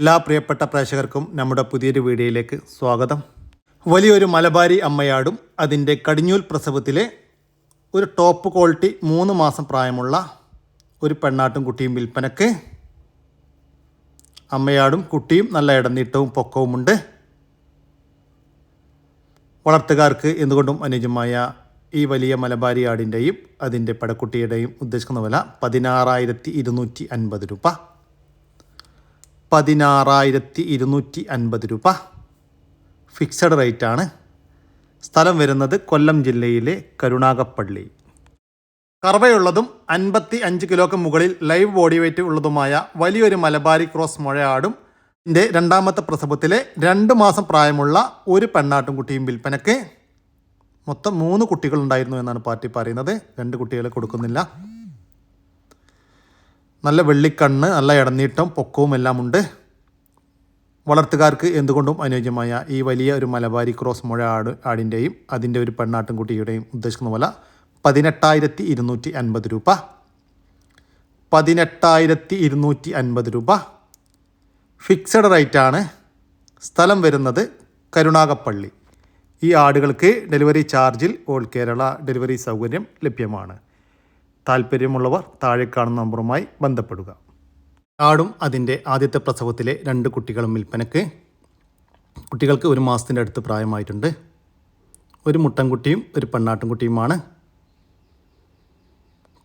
എല്ലാ പ്രിയപ്പെട്ട പ്രേക്ഷകർക്കും നമ്മുടെ പുതിയൊരു വീഡിയോയിലേക്ക് സ്വാഗതം. വലിയൊരു മലബാരി അമ്മയാടും അതിൻ്റെ കടിഞ്ഞൂൽ പ്രസവത്തിലെ ഒരു ടോപ്പ് ക്വാളിറ്റി 3 മാസം പ്രായമുള്ള ഒരു പെണ്ണാട്ടും കുട്ടിയും വിൽപ്പനക്ക്. അമ്മയാടും കുട്ടിയും നല്ല ഇടനീട്ടവും പൊക്കവുമുണ്ട്. വളർത്തുകാർക്ക് എന്തുകൊണ്ടും അനുയോജ്യമായ ഈ വലിയ മലബാരി ആടിൻ്റെയും അതിൻ്റെ പടക്കുട്ടിയുടെയും ഉദ്ദേശിക്കുന്ന വില 16,250 രൂപ. 16,250 രൂപ ഫിക്സഡ് റേറ്റാണ്. സ്ഥലം വരുന്നത് കൊല്ലം ജില്ലയിലെ കരുണാകപ്പള്ളി. കറവയുള്ളതും 55 കിലോക്ക് മുകളിൽ ലൈവ് ബോഡി വെയ്റ്റ് ഉള്ളതുമായ വലിയൊരു മലബാരി ക്രോസ് മുഴയാടും ഇതിൻ്റെ രണ്ടാമത്തെ പ്രസവത്തിലെ 2 മാസം പ്രായമുള്ള ഒരു പെണ്ണാട്ടും കുട്ടിയും വിൽപ്പനക്ക്. മൊത്തം 3 കുട്ടികളുണ്ടായിരുന്നു എന്നാണ് പാർട്ടി പറയുന്നത്. 2 കുട്ടികളെ കൊടുക്കുന്നില്ല. നല്ല വെള്ളിക്കണ്ണ്, നല്ല ഇടനീട്ടം, പൊക്കവും എല്ലാം ഉണ്ട്. വളർത്തുകാർക്ക് എന്തുകൊണ്ടും അനുയോജ്യമായ ഈ വലിയ ഒരു മലബാരി ക്രോസ് മുഴ ആടിൻ്റെയും അതിൻ്റെ ഒരു പെണ്ണാട്ടും കുട്ടിയുടെയും ഉദ്ദേശിക്കുന്ന വില 18,250 രൂപ. 18,250 രൂപ ഫിക്സഡ് റേറ്റാണ്. സ്ഥലം വരുന്നത് കരുണാകപ്പള്ളി. ഈ ആടുകൾക്ക് ഡെലിവറി ചാർജിൽ ഓൾ കേരള ഡെലിവറി സൗകര്യം ലഭ്യമാണ്. താല്പര്യമുള്ളവർ താഴെ കാണുന്ന നമ്പറുമായി ബന്ധപ്പെടുക. ആടും അതിൻ്റെ ആദ്യത്തെ പ്രസവത്തിലെ 2 കുട്ടികളും വിൽപ്പനക്ക്. കുട്ടികൾക്ക് 1 മാസത്തിൻ്റെ അടുത്ത് പ്രായമായിട്ടുണ്ട്. ഒരു മുട്ടൻകുട്ടിയും ഒരു പെണ്ണാട്ടുംകുട്ടിയുമാണ്.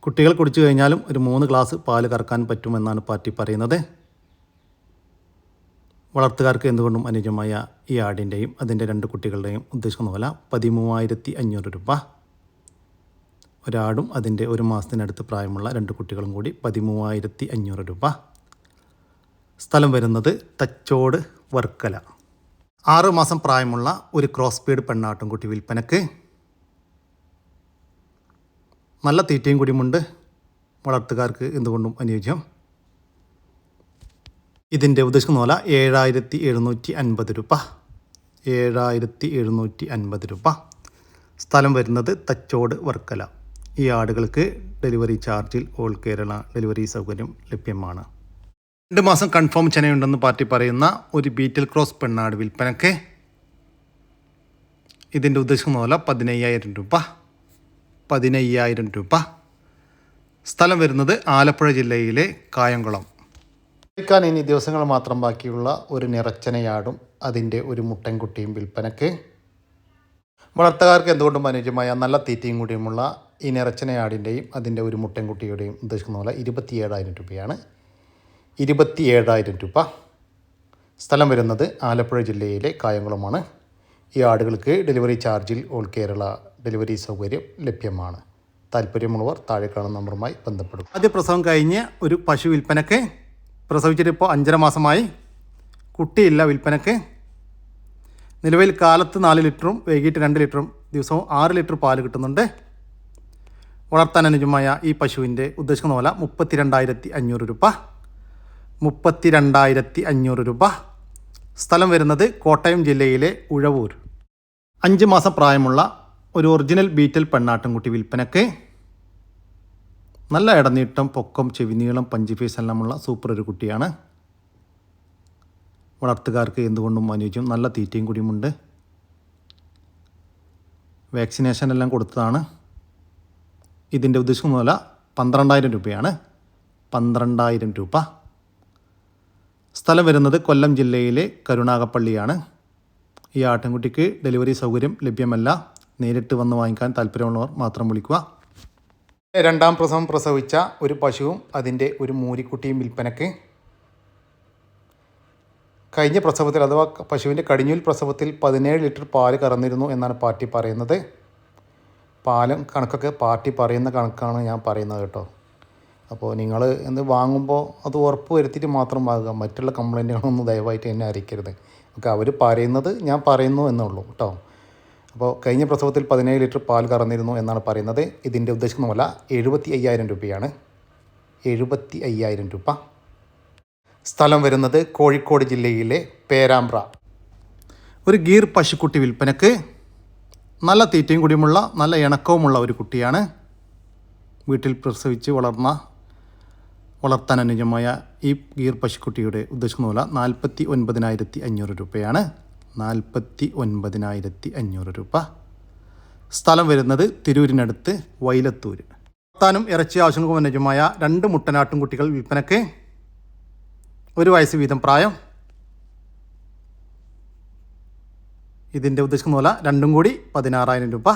കുട്ടികൾ കുടിച്ചു കഴിഞ്ഞാലും ഒരു 3 ഗ്ലാസ് പാല് കറക്കാൻ പറ്റുമെന്നാണ് പാർട്ടി പറയുന്നത്. വളർത്തുകാർക്ക് എന്തുകൊണ്ടും അനുയോജ്യമായ ഈ ആടിൻ്റെയും അതിൻ്റെ 2 കുട്ടികളുടെയും ഉദ്ദേശിക്കുന്ന വില 13,500 രൂപ. ഒരാടും അതിൻ്റെ 1 മാസത്തിനടുത്ത് പ്രായമുള്ള 2 കുട്ടികളും കൂടി 13,500 രൂപ. സ്ഥലം വരുന്നത് തച്ചോട് വർക്കല. 6 മാസം പ്രായമുള്ള ഒരു ക്രോസ് ബീഡ് പെണ്ണാട്ടും കുട്ടി വിൽപ്പനക്ക്. നല്ല തീറ്റയും കൂടിയുമുണ്ട്. വളർത്തുകാർക്ക് എന്തുകൊണ്ടും അനുയോജ്യം. ഇതിൻ്റെ ഉദ്ദേശിക്കുന്ന വില 7,750 രൂപ. 7,750 രൂപ. സ്ഥലം വരുന്നത് തച്ചോട് വർക്കല. ഈ ആടുകൾക്ക് ഡെലിവറി ചാർജിൽ ഓൾ കേരള ഡെലിവറി സൗകര്യം ലഭ്യമാണ്. 2 മാസം കൺഫേം ചെനയുണ്ടെന്ന് പാർട്ടി പറയുന്ന ഒരു ബീറ്റൽ ക്രോസ് പെണ്ണാട് വിൽപ്പനക്ക്. ഇതിൻ്റെ ഉദ്ദേശിക്കുന്ന വില 15,000 രൂപ. 15,000 രൂപ. സ്ഥലം വരുന്നത് ആലപ്പുഴ ജില്ലയിലെ കായംകുളം. ക്കാൻ ഇനി ദിവസങ്ങൾ മാത്രം ബാക്കിയുള്ള ഒരു നിറച്ചനയാടും അതിൻ്റെ ഒരു മുട്ടൻകുട്ടിയും വിൽപ്പനക്ക്. വളർത്തുകാർക്ക് എന്തുകൊണ്ടും അനുയോജ്യമായ നല്ല തീറ്റയും കൂടിയുമുള്ള ഈ നിറച്ചനയാടിൻ്റെയും അതിൻ്റെ ഒരു മുട്ടൻകുട്ടിയുടെയും ഉദ്ദേശിക്കുന്ന പോലെ 27,000 രൂപയാണ്. 27,000 രൂപ. സ്ഥലം വരുന്നത് ആലപ്പുഴ ജില്ലയിലെ കായംകുളമാണ്. ഈ ആടുകൾക്ക് ഡെലിവറി ചാർജിൽ ഓൾ കേരള ഡെലിവറി സൗകര്യം ലഭ്യമാണ്. താല്പര്യമുള്ളവർ താഴെ കാണുന്ന നമ്പറുമായി ബന്ധപ്പെടും. ആദ്യ പ്രസവം കഴിഞ്ഞ് ഒരു പശു വിൽപ്പനക്ക്. പ്രസവിച്ചിട്ട് ഇപ്പോൾ 5.5 മാസമായി. കുട്ടിയില്ല വിൽപ്പനക്ക്. നിലവിൽ കാലത്ത് 4 ലിറ്ററും വൈകിട്ട് 2 ലിറ്ററും ദിവസവും 6 ലിറ്റർ പാല് കിട്ടുന്നുണ്ട്. വളർത്താൻ അനുയോജ്യമായ ഈ പശുവിൻ്റെ ഉദ്ദേശിക്കുന്ന വില 32,500 രൂപ. 32,500 രൂപ. സ്ഥലം വരുന്നത് കോട്ടയം ജില്ലയിലെ ഉഴവൂർ. 5 മാസം പ്രായമുള്ള ഒരു ഒറിജിനൽ ബീറ്റൽ പെണ്ണാട്ടുംകുട്ടി വിൽപ്പനക്ക്. നല്ല ഇടനീട്ടം, പൊക്കം, ചെവിനീളം, പഞ്ചി ഫേസ് എല്ലാമുള്ള സൂപ്പർ ഒരു കുട്ടിയാണ്. വളർത്തുകാർക്ക് എന്തുകൊണ്ടും അനുയോജ്യം. നല്ല തീറ്റയും കൂടിയുമുണ്ട്. വാക്സിനേഷൻ എല്ലാം കൊടുത്തതാണ്. ഇതിൻ്റെ ഉദ്ദേശിക്കുന്ന വില 12,000 രൂപയാണ്. 12,000 രൂപ. സ്ഥലം വരുന്നത് കൊല്ലം ജില്ലയിലെ കരുണാകപ്പള്ളിയാണ്. ഈ ആട്ടിൻകുട്ടിക്ക് ഡെലിവറി സൗകര്യം ലഭ്യമല്ല. നേരിട്ട് വന്ന് വാങ്ങിക്കാൻ താല്പര്യമുള്ളവർ മാത്രം വിളിക്കുക. 2ാം പ്രസവം പ്രസവിച്ച ഒരു പശുവും അതിൻ്റെ ഒരു മൂരിക്കുട്ടിയും വിൽപ്പനക്ക്. കഴിഞ്ഞ പ്രസവത്തിൽ അഥവാ പശുവിൻ്റെ കടിഞ്ഞൂൽ പ്രസവത്തിൽ 17 ലിറ്റർ പാല് കറന്നിരുന്നു എന്നാണ് പാർട്ടി പറയുന്നത്. പാലും കണക്കൊക്കെ പാർട്ടി പറയുന്ന കണക്കാണ് ഞാൻ പറയുന്നത് കേട്ടോ. അപ്പോൾ നിങ്ങൾ വാങ്ങുമ്പോൾ അത് ഉറപ്പ് വരുത്തിയിട്ട് മാത്രം വാങ്ങുക. മറ്റുള്ള കംപ്ലൈൻറ്റുകളൊന്നും ദയവായിട്ട് എന്നെ അറിയിക്കരുത്. ഓക്കെ, അവർ പറയുന്നത് ഞാൻ പറയുന്നു എന്നുള്ളൂ കേട്ടോ. അപ്പോൾ കഴിഞ്ഞ പ്രസവത്തിൽ 17 ലിറ്റർ പാൽ കറന്നിരുന്നു എന്നാണ് പറയുന്നത്. ഇതിൻ്റെ ഉദ്ദേശിക്കുന്ന വില 75,000 രൂപയാണ്. 75,000 രൂപ. സ്ഥലം വരുന്നത് കോഴിക്കോട് ജില്ലയിലെ പേരാമ്പ്ര. ഒരു ഗീർ പശുക്കുട്ടി വിൽപ്പനക്ക്. നല്ല തീറ്റയും കൂടിയുമുള്ള നല്ല ഇണക്കവുമുള്ള ഒരു കുട്ടിയാണ്. വീട്ടിൽ പ്രസവിച്ച് വളർത്താൻ അനുയോജ്യമായ ഈ ഗീർ പശുക്കുട്ടിയുടെ ഉദ്ദേശിക്കുന്ന വില 49,500 രൂപയാണ്. 49,500 രൂപ. സ്ഥലം വരുന്നത് തിരൂരിനടുത്ത് വൈലത്തൂർ. വളർത്താനും ഇറച്ചി ആവശ്യങ്ങൾക്ക് അനുയോജ്യമായ 2 മുട്ടനാട്ടും കുട്ടികൾ വിൽപ്പനയ്ക്ക്. 1 വയസ്സ് വീതം പ്രായം. ഇതിൻ്റെ ഉദ്ദേശിക്കുന്ന വില രണ്ടും കൂടി 16,000 രൂപ.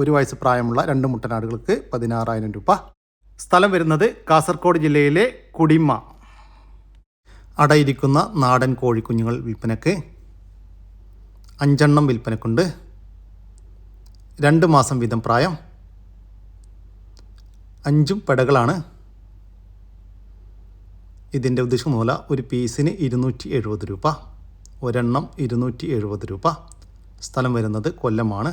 1 വയസ്സ് പ്രായമുള്ള 2 മുട്ടനാടുകൾക്ക് 16,000 രൂപ. സ്ഥലം വരുന്നത് കാസർഗോഡ് ജില്ലയിലെ കുടിമ. അടയിരിക്കുന്ന നാടൻ കോഴിക്കുഞ്ഞുങ്ങൾ വിൽപ്പനയ്ക്ക്. 5 എണ്ണം വിൽപ്പനക്കുണ്ട്. 2 മാസം വീതം പ്രായം. 5 പെടകളാണ്. ഇതിൻ്റെ ഉദ്ദേശിക്കുന്ന വില ഒരു പീസിന് 270 രൂപ. ഒരെണ്ണം 270 രൂപ. സ്ഥലം വരുന്നത് കൊല്ലമാണ്.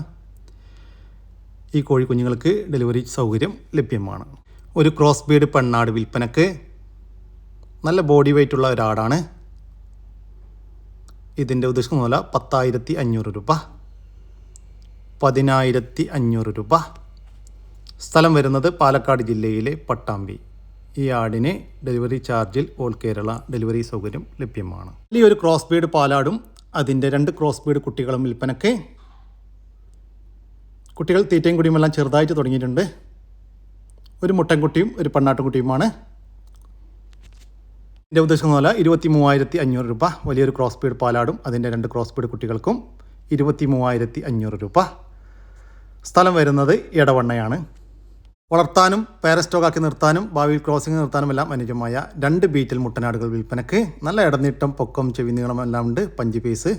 ഈ കോഴിക്കുഞ്ഞുങ്ങൾക്ക് ഡെലിവറി സൗകര്യം ലഭ്യമാണ്. ഒരു ക്രോസ് ബീഡ് പെണ്ണാട് വിൽപ്പനക്ക്. നല്ല ബോഡി വെയ്റ്റ് ഉള്ള ഒരാടാണ്. ഇതിൻ്റെ ഉദ്ദേശിക്കുന്ന വില 10,500 രൂപ. 10,500 രൂപ. സ്ഥലം വരുന്നത് പാലക്കാട് ജില്ലയിലെ പട്ടാമ്പി. ഈ ആടിന് ഡെലിവറി ചാർജിൽ ഓൾ കേരള ഡെലിവറി സൗകര്യം ലഭ്യമാണ്. ഈ ഒരു ക്രോസ് ബീഡ് പാലാടും അതിൻ്റെ 2 ക്രോസ് ബീഡ് കുട്ടികളും വിൽപ്പനക്ക്. കുട്ടികൾ തീറ്റയും കുടിയുമെല്ലാം ചെറുതായിട്ട് തുടങ്ങിയിട്ടുണ്ട്. ഒരു മുട്ടൻകുട്ടിയും ഒരു പെണ്ണാട്ടുംകുട്ടിയുമാണ്. ഇതിൻ്റെ ഉദ്ദേശിക്കുന്ന വില 23,500 രൂപ. വലിയൊരു ക്രോസ് ബീഡ് പാലാടും അതിൻ്റെ 2 ക്രോസ് ബീഡ് കുട്ടികൾക്കും 23,500 രൂപ. സ്ഥലം വരുന്നത് എടവണ്ണയാണ്. വളർത്താനും പാരസ്റ്റോക്കാക്കി നിർത്താനും ഭാവിയിൽ ക്രോസിംഗ് നിർത്താനും എല്ലാം അനുയോജ്യമായ 2 ബീറ്റൽ മുട്ടനാടുകൾ വിൽപ്പനക്ക്. നല്ല ഇടനീട്ടം, പൊക്കം, ചെവി നീളം എല്ലാം ഉണ്ട്. പഞ്ച് പീസ്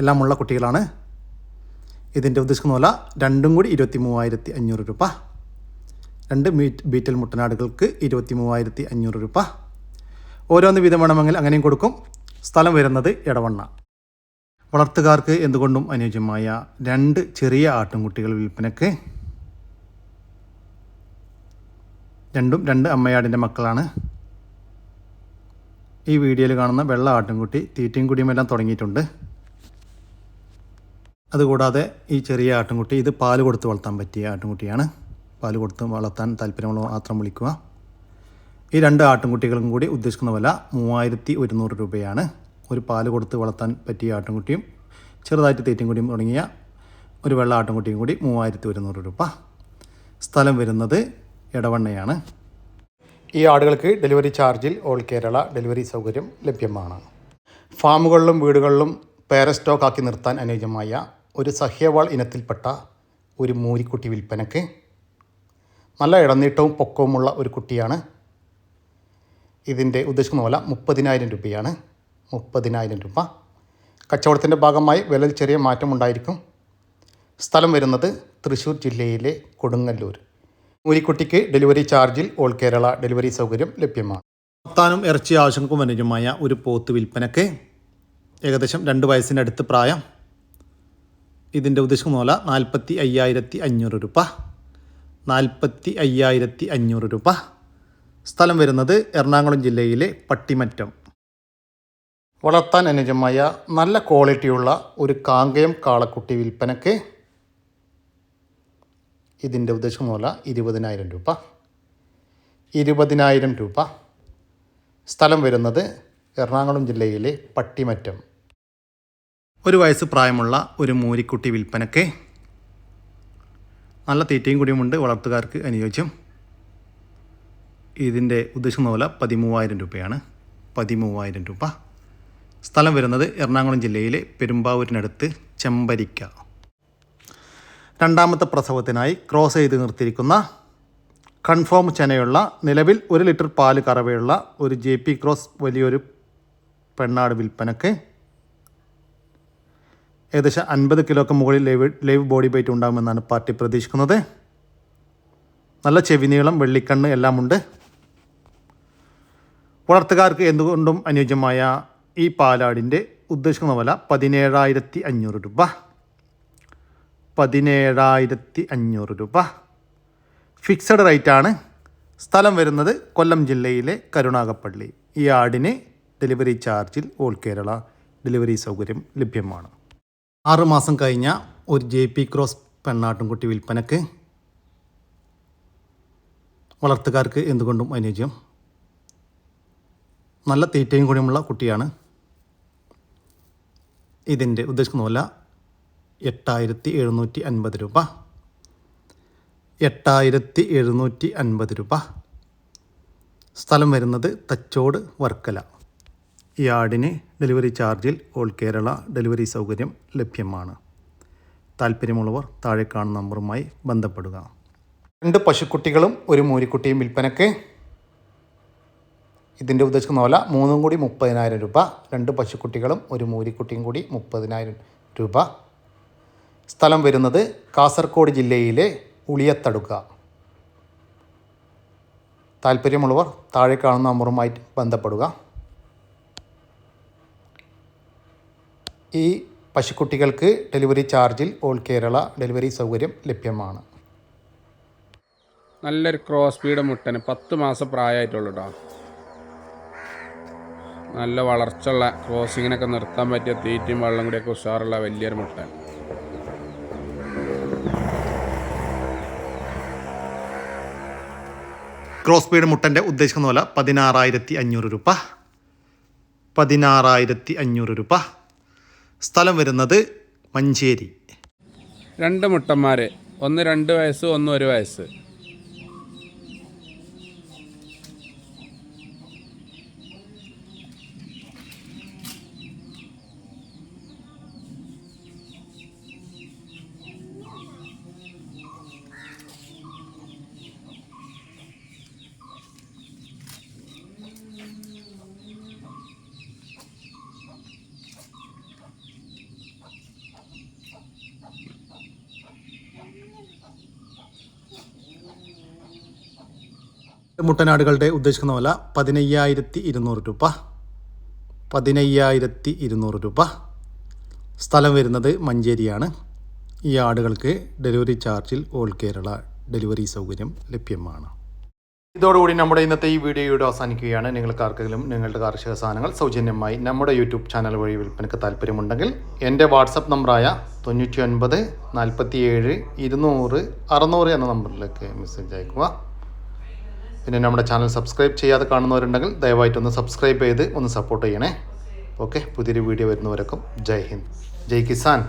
എല്ലാം ഉള്ള കുട്ടികളാണ്. ഇതിൻ്റെ ഉദ്ദേശിക്കുന്ന വില രണ്ടും കൂടി 23,500 രൂപ. 2 ബീറ്റൽ മുട്ടനാടുകൾക്ക് 23,500 രൂപ. ഓരോന്ന് വീതം വേണമെങ്കിൽ അങ്ങനെയും കൊടുക്കും. സ്ഥലം വരുന്നത് എടവണ്ണ. വളർത്തുകാർക്ക് എന്തുകൊണ്ടും അനുയോജ്യമായ 2 ചെറിയ ആട്ടിൻകുട്ടികൾ വിൽപ്പനക്ക്. രണ്ടും 2 അമ്മയാടിൻ്റെ മക്കളാണ്. ഈ വീഡിയോയിൽ കാണുന്ന വെള്ള ആട്ടിൻകുട്ടി തീറ്റയും കുടിയുമെല്ലാം തുടങ്ങിയിട്ടുണ്ട്. അതുകൂടാതെ ഈ ചെറിയ ആട്ടിൻകുട്ടി ഇത് പാല് കൊടുത്ത് വളർത്താൻ പറ്റിയ ആട്ടിൻകുട്ടിയാണ്. പാല് കൊടുത്ത് വളർത്താൻ താല്പര്യമുള്ള മാത്രം വിളിക്കുക. ഈ 2 ആട്ടിൻകുട്ടികളും കൂടി ഉദ്ദേശിക്കുന്ന വില 3,100 രൂപയാണ്. ഒരു പാല് കൊടുത്ത് വളർത്താൻ പറ്റിയ ആട്ടിൻകുട്ടിയും ചെറുതായിട്ട് തീറ്റയും കുടിയും തുടങ്ങിയ ഒരു വെള്ള ആട്ടിൻകുട്ടിയും കൂടി 3,100 രൂപ. സ്ഥലം വരുന്നത് എടവണ്ണയാണ്. ഈ ആടുകൾക്ക് ഡെലിവറി ചാർജിൽ ഓൾ കേരള ഡെലിവറി സൗകര്യം ലഭ്യമാണ്. ഫാമുകളിലും വീടുകളിലും പാരസ്റ്റോക്ക് ആക്കി നിർത്താൻ അനുയോജ്യമായ ഒരു സഹ്യവാൾ ഇനത്തിൽപ്പെട്ട ഒരു മൂരിക്കുട്ടി വിൽപ്പനക്ക്. നല്ല ഇടനീട്ടവും പൊക്കവുമുള്ള ഒരു കുട്ടിയാണ്. ഇതിൻ്റെ ഉദ്ദേശിക്കുന്ന വില 30,000 രൂപയാണ്. 30,000 രൂപ. കച്ചവടത്തിൻ്റെ ഭാഗമായി വിലയിൽ ചെറിയ മാറ്റമുണ്ടായിരിക്കും. സ്ഥലം വരുന്നത് തൃശ്ശൂർ ജില്ലയിലെ കൊടുങ്ങല്ലൂർ. മൂരിക്കുട്ടിക്ക് ഡെലിവറി ചാർജിൽ ഓൾ കേരള ഡെലിവറി സൗകര്യം ലഭ്യമാണ്. വളർത്താനും ഇറച്ചി ആവശ്യങ്ങൾക്കും അനുയോജ്യമായ ഒരു പോത്ത് വിൽപ്പനക്ക്. ഏകദേശം 2 വയസ്സിനടുത്ത് പ്രായം. ഇതിൻ്റെ ഉദ്ദേശിക്കുന്ന വില 45,500 രൂപ. 45,500 രൂപ. സ്ഥലം വരുന്നത് എറണാകുളം ജില്ലയിലെ പട്ടിമറ്റം. വളർത്താൻ അനുയോജ്യമായ നല്ല ക്വാളിറ്റിയുള്ള ഒരു കാങ്കയം കാളക്കുട്ടി വിൽപ്പനക്ക്. ഇതിൻ്റെ ഉദ്ദേശിക്കുന്ന വില 20,000 രൂപ. 20,000 രൂപ. സ്ഥലം വരുന്നത് എറണാകുളം ജില്ലയിലെ പട്ടിമറ്റം. 1 വയസ്സ് പ്രായമുള്ള ഒരു മൂരിക്കുട്ടി വിൽപ്പനക്ക്. നല്ല തീറ്റയും കുടിയുമുണ്ട്. വളർത്തുകാർക്ക് അനുയോജ്യം. ഇതിൻ്റെ ഉദ്ദേശിക്കുന്ന വില 13,000 രൂപയാണ്. 13,000 രൂപ. സ്ഥലം വരുന്നത് എറണാകുളം ജില്ലയിലെ പെരുമ്പാവൂരിനടുത്ത് ചെമ്പരിക്ക. 2ാമത്തെ പ്രസവത്തിനായി ക്രോസ് ചെയ്ത് നിർത്തിയിരിക്കുന്ന കൺഫേം ചെനയുള്ള നിലവിൽ 1 ലിറ്റർ പാല് കറവയുള്ള ഒരു JP ക്രോസ് വലിയൊരു പെണ്ണാട് വിൽപ്പനക്ക്. ഏകദേശം 50 കിലോക്ക് മുകളിൽ ലൈവ് ബോഡി വെയ്റ്റ് ഉണ്ടാകുമെന്നാണ് പാർട്ടി പ്രതീക്ഷിക്കുന്നത്. നല്ല ചെവി നീളം, വെള്ളിക്കണ്ണ് എല്ലാമുണ്ട്. വളർത്തുകാർക്ക് എന്തുകൊണ്ടും അനുയോജ്യമായ ഈ പാലാടിൻ്റെ ഉദ്ദേശിക്കുന്ന വില 17,500 രൂപ. 17,500 രൂപ. ഫിക്സഡ് റേറ്റാണ്. സ്ഥലം വരുന്നത് കൊല്ലം ജില്ലയിലെ കരുണാകപ്പള്ളി. ഈ ആടിന് ഡെലിവറി ചാർജിൽ ഓൾ കേരള ഡെലിവറി സൗകര്യം ലഭ്യമാണ്. 6 മാസം കഴിഞ്ഞ ഒരു JP ക്രോസ് പെണ്ണാട്ടുംകുട്ടി വിൽപ്പനക്ക്. വളർത്തുകാർക്ക് എന്തുകൊണ്ടും അനുയോജ്യം. നല്ല തീറ്റയും കൂടിയുമുള്ള കുട്ടിയാണ്. ഇതിൻ്റെ ഉദ്ദേശിക്കുന്ന വില 8750 രൂപ. 8750 രൂപ. സ്ഥലം വരുന്നത് തച്ചോട് വർക്കല. ഈ ആടിന് ഡെലിവറി ചാർജിൽ ഓൾ കേരള ഡെലിവറി സൗകര്യം ലഭ്യമാണ്. താല്പര്യമുള്ളവർ താഴെ കാണുന്ന നമ്പറുമായി ബന്ധപ്പെടുക. 2 പശുക്കുട്ടികളും ഒരു മൂരിക്കുട്ടിയും വിൽപ്പനയ്ക്ക്. ഇതിൻ്റെ ഉദ്ദേശിക്കുന്ന വില 3 കൂടി 30,000 രൂപ. 2 പശുക്കുട്ടികളും ഒരു മൂരിക്കുട്ടിയും കൂടി 30,000 രൂപ. സ്ഥലം വരുന്നത് കാസർഗോഡ് ജില്ലയിലെ ഉളിയത്തടുക്ക. താല്പര്യമുള്ളവർ താഴെ കാണുന്ന നമ്പറുമായി ബന്ധപ്പെടുക. ഈ പശുക്കുട്ടികൾക്ക് ഡെലിവറി ചാർജിൽ ഓൾ കേരള ഡെലിവറി സൗകര്യം ലഭ്യമാണ്. നല്ലൊരു ക്രോസ് സ്പീഡ് മുട്ടന് 10 മാസം പ്രായമായിട്ടുള്ളൂ കേട്ടോ. നല്ല വളർച്ചയുള്ള ക്രോസിങ്ങിനൊക്കെ നിർത്താൻ പറ്റിയ തീറ്റയും വെള്ളം കൂടിയൊക്കെ ഉഷാറുള്ള വലിയൊരു മുട്ടൻ. ക്രോസ് സ്പീഡ് മുട്ടൻ്റെ ഉദ്ദേശിക്കുന്ന വില 16,500 രൂപ. 16,500 രൂപ. സ്ഥലം വരുന്നത് മഞ്ചേരി. 2 മുട്ടന്മാർ, ഒന്ന് 2 വയസ്സ്, ഒന്ന് 1 വയസ്സ്. മുട്ടനാടുകളുടെ ഉദ്ദേശിക്കുന്ന വില 15,200 രൂപ. 15,200 രൂപ. സ്ഥലം വരുന്നത് മഞ്ചേരിയാണ്. ഈ ആടുകൾക്ക് ഡെലിവറി ചാർജിൽ ഓൾ കേരള ഡെലിവറി സൗകര്യം ലഭ്യമാണ്. ഇതോടുകൂടി നമ്മുടെ ഇന്നത്തെ ഈ വീഡിയോയുടെ അവസാനിക്കുകയാണ്. നിങ്ങൾക്ക് ആർക്കെങ്കിലും നിങ്ങളുടെ കാർഷിക സാധനങ്ങൾ സൗജന്യമായി നമ്മുടെ യൂട്യൂബ് ചാനൽ വഴി വിൽപ്പനയ്ക്ക് താല്പര്യമുണ്ടെങ്കിൽ എൻ്റെ വാട്സപ്പ് നമ്പറായ 99 47 200 600 എന്ന നമ്പറിലേക്ക് മെസ്സേജ് അയക്കുക. പിന്നെ നമ്മുടെ ചാനൽ സബ്സ്ക്രൈബ് ചെയ്യാതെ കാണുന്നവരുണ്ടെങ്കിൽ ദയവായിട്ടൊന്ന് സബ്സ്ക്രൈബ് ചെയ്ത് ഒന്ന് സപ്പോർട്ട് ചെയ്യണേ. ഓക്കെ, പുതിയൊരു വീഡിയോ വരുന്നവരൊക്കെ ജയ് ഹിന്ദ്, ജയ് കിസാൻ.